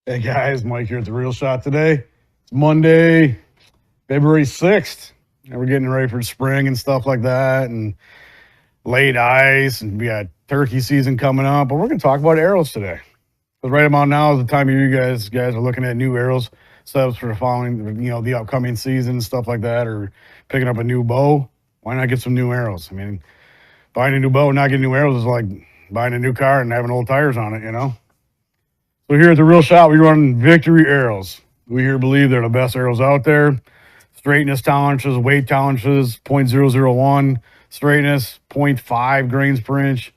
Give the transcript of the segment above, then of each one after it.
Hey guys, Mike here at the Real Shot today. It's Monday, February 6th, and we're getting ready for spring and stuff like that, and late ice, and we got turkey season coming up. But we're going to talk about arrows today. Because right about now is the time of year you guys are looking at new arrows setups for the following, the upcoming season and stuff like that, or picking up a new bow. Why not get some new arrows? I mean, buying a new bow and not getting new arrows is like buying a new car and having old tires on it. So here at the Real Shot, we run Victory arrows. We here believe they're the best arrows out there. Straightness tolerances, weight tolerances, 0.001. Straightness, 0.5 grains per inch.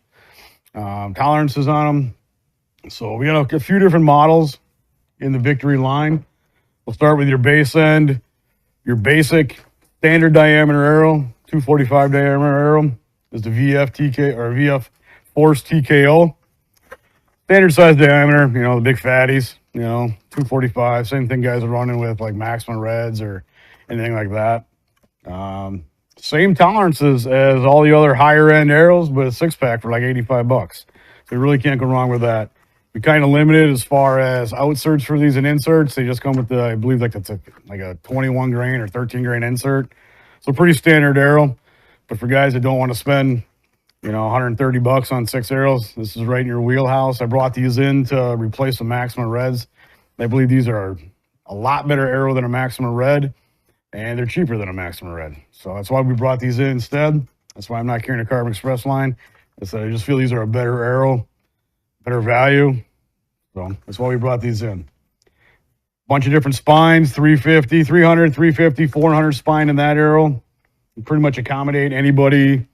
Tolerances on them. So we got a few different models in the Victory line. We'll start with your base end, your basic standard diameter arrow, 245 diameter arrow is the VF TK or VF Force TKO. Standard size diameter, the big fatties, 245. Same thing guys are running with like Maximum Reds or anything like that. Same tolerances as all the other higher end arrows, but a 6-pack for like $85. So you really can't go wrong with that. We kind of limited as far as outserts for these and inserts. They just come with I believe like it's like a 21 grain or 13 grain insert. So pretty standard arrow. But for guys that don't want to spend $130 on 6 arrows, this is right in your wheelhouse. I brought these in to replace the Maximum Reds. I believe these are a lot better arrow than a Maximum Red, and they're cheaper than a Maximum Red. So that's why we brought these in instead. That's why I'm not carrying a Carbon Express line. I just feel these are a better arrow, better value. So that's why we brought these in. Bunch of different spines, 350, 300, 350, 400 spine in that arrow. You pretty much accommodate anybody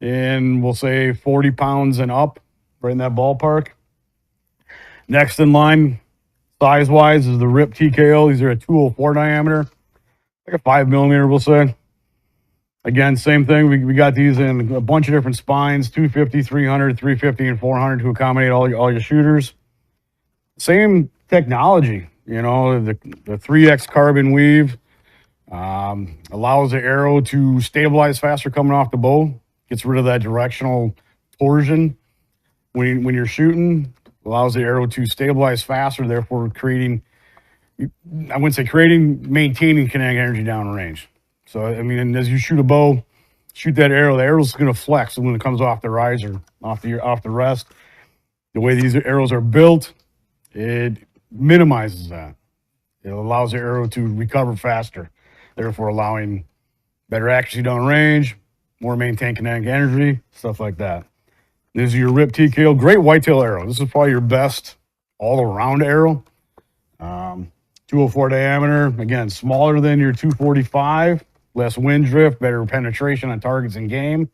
in, we'll say, 40 pounds and up, right in that ballpark. Next in line, size-wise, is the RIP TKO. These are a 204 diameter, like a 5 millimeter, we'll say. Again, same thing. We got these in a bunch of different spines, 250, 300, 350, and 400 to accommodate all your shooters. Same technology, the 3X carbon weave allows the arrow to stabilize faster coming off the bow. Gets rid of that directional torsion when you're shooting. Allows the arrow to stabilize faster, therefore maintaining kinetic energy downrange. So, I mean, as you shoot a bow, shoot that arrow, the arrow's going to flex when it comes off the riser, off the rest. The way these arrows are built, it minimizes that. It allows the arrow to recover faster, therefore allowing better accuracy downrange, more maintained kinetic energy, stuff like that. This is your RIP TKO. Great whitetail arrow. This is probably your best all-around arrow. 204 diameter. Again, smaller than your 245. Less wind drift, better penetration on targets and game.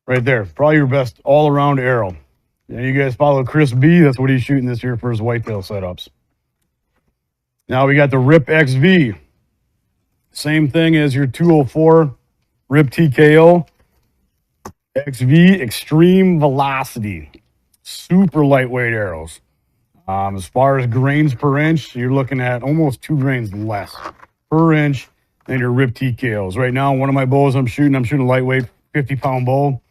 Right there. Probably your best all-around arrow. And you guys follow Chris B. That's what he's shooting this year for his whitetail setups. Now we got the RIP XV. Same thing as your 204 RIP TKO. XV, extreme velocity. Super lightweight arrows. As far as grains per inch, you're looking at almost 2 grains less per inch than your RIP TKOs. Right now, one of my bows I'm shooting a lightweight 50-pound bow.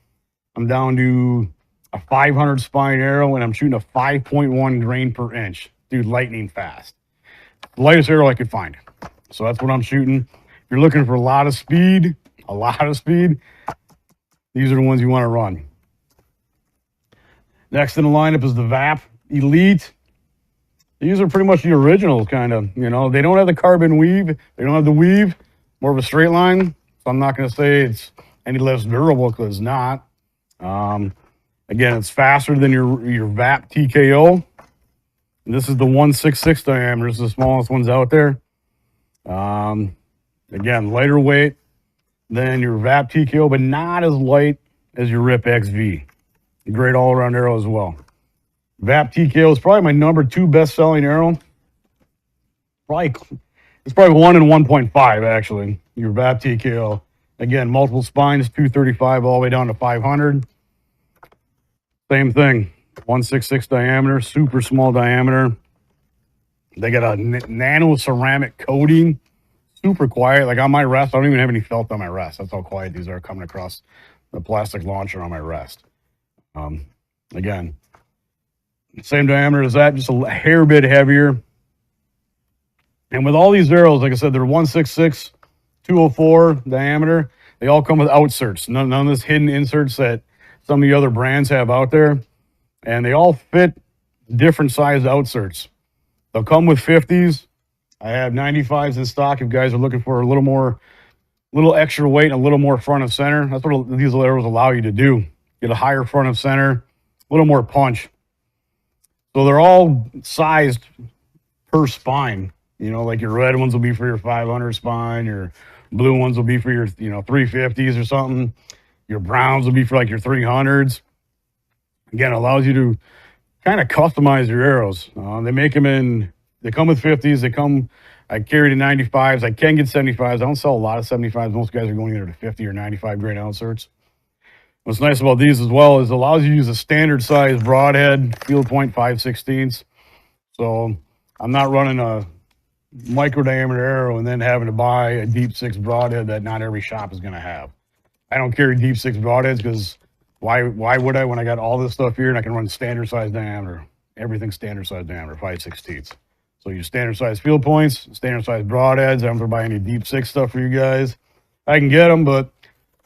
I'm down to a 500 spine arrow, and I'm shooting a 5.1 grain per inch. Dude, lightning fast. The lightest arrow I could find. So that's what I'm shooting. If you're looking for a lot of speed, these are the ones you want to run. Next in the lineup is the VAP Elite. These are pretty much the originals, kind of. They don't have the carbon weave. They don't have the weave. More of a straight line. So I'm not going to say it's any less durable because it's not. Again, it's faster than your VAP TKO. And this is the 166 diameter. It's the smallest ones out there. Again, lighter weight than your VAP TKO, but not as light as your RIP XV. Great all-around arrow as well. VAP TKO is probably my number 2 best-selling arrow. It's probably 1 and 1.5, actually, your VAP TKO. Again, multiple spines, 235 all the way down to 500. Same thing, 166 diameter, super small diameter. They got a nano ceramic coating. Super quiet. Like on my rest, I don't even have any felt on my rest. That's how quiet these are coming across the plastic launcher on my rest. Again, Same diameter as that, just a hair bit heavier. And with all these arrows, like I said, they're 166, 204 diameter. They all come with outserts. None of this hidden inserts that some of the other brands have out there. And they all fit different size outserts. They'll come with 50s. I have 95s in stock if guys are looking for a little extra weight and a little more front of center. That's what these arrows allow you to do. Get a higher front of center, a little more punch. So they're all sized per spine. You know, like your red ones will be for your 500 spine, your blue ones will be for your, 350s or something. Your browns will be for like your 300s. Again, it allows you to kind of customize your arrows. They come with 50s. I carry the 95s. I can get 75s. I don't sell a lot of 75s. Most guys are going either to 50 or 95 grain outserts. What's nice about these as well is it allows you to use a standard size broadhead, field point 5/16. So I'm not running a micro diameter arrow and then having to buy a deep 6 broadhead that not every shop is going to have. I don't carry deep 6 broadheads because why would I when I got all this stuff here and I can run standard size diameter? Everything standard size diameter, 5/16. So you standard size field points, standard size broadheads. I don't have to buy any deep 6 stuff for you guys. I can get them, but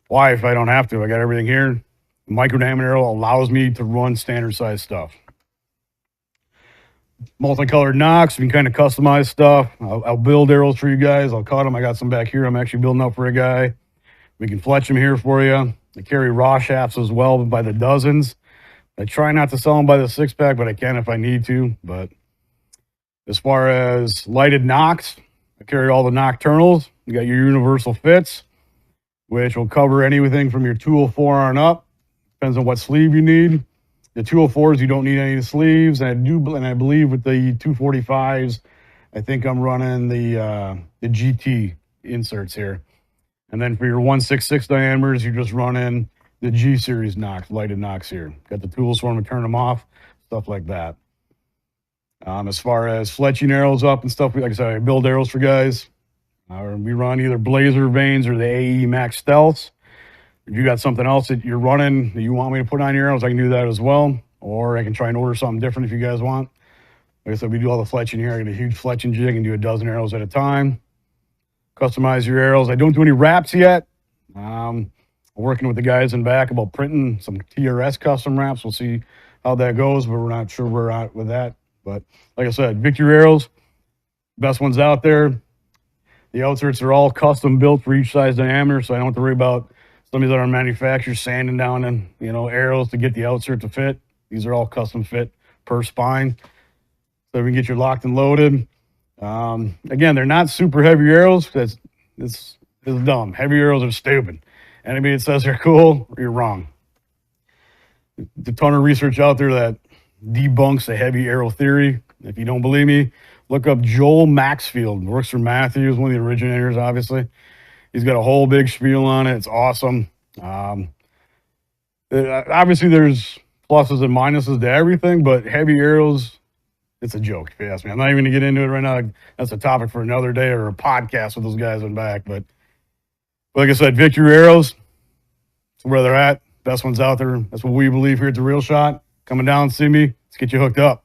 why if I don't have to? I got everything here. Micro diameter arrow allows me to run standard size stuff. Multicolored nocks, you can kind of customize stuff. I'll build arrows for you guys. I'll cut them. I got some back here I'm actually building up for a guy. We can fletch them here for you. I carry raw shafts as well by the dozens. I try not to sell them by the 6-pack, but I can if I need to. But as far as lighted nocks, I carry all the nocturnals. You got your universal fits, which will cover anything from your 204 on up. Depends on what sleeve you need. The 204s, you don't need any sleeves. And I believe with the 245s, I think I'm running the GT inserts here. And then for your 166 diameters, you're just running the G series nocks, lighted nocks here. Got the tools for them to turn them off, stuff like that. As far as fletching arrows up and stuff, like I said, I build arrows for guys. We run either Blazer vanes or the AE Max Stealths. If you got something else that you're running that you want me to put on your arrows, I can do that as well. Or I can try and order something different if you guys want. Like I said, we do all the fletching here. I got a huge fletching jig and do a dozen arrows at a time. Customize your arrows. I don't do any wraps yet. I'm working with the guys in back about printing some TRS custom wraps. We'll see how that goes, but we're not sure where we're at with that. But like I said, Victory arrows, best ones out there. The outserts are all custom built for each size diameter, so I don't have to worry about somebody that are manufacturers sanding down and arrows to get the outsert to fit. These are all custom fit per spine, so we can get you locked and loaded. Again, they're not super heavy arrows. It's dumb. Heavy arrows are stupid. Anybody that says they're cool, you're wrong. There's a ton of research out there that debunks the heavy arrow theory. If you don't believe me, look up Joel Maxfield. Works for Matthews, one of the originators, obviously. He's got a whole big spiel on it. It's awesome. Obviously, there's pluses and minuses to everything, but heavy arrows, it's a joke, if you ask me. I'm not even going to get into it right now. That's a topic for another day or a podcast with those guys in back. But like I said, Victory arrows, that's where they're at. Best ones out there. That's what we believe here at The Real Shot. Coming down, see me. Let's get you hooked up.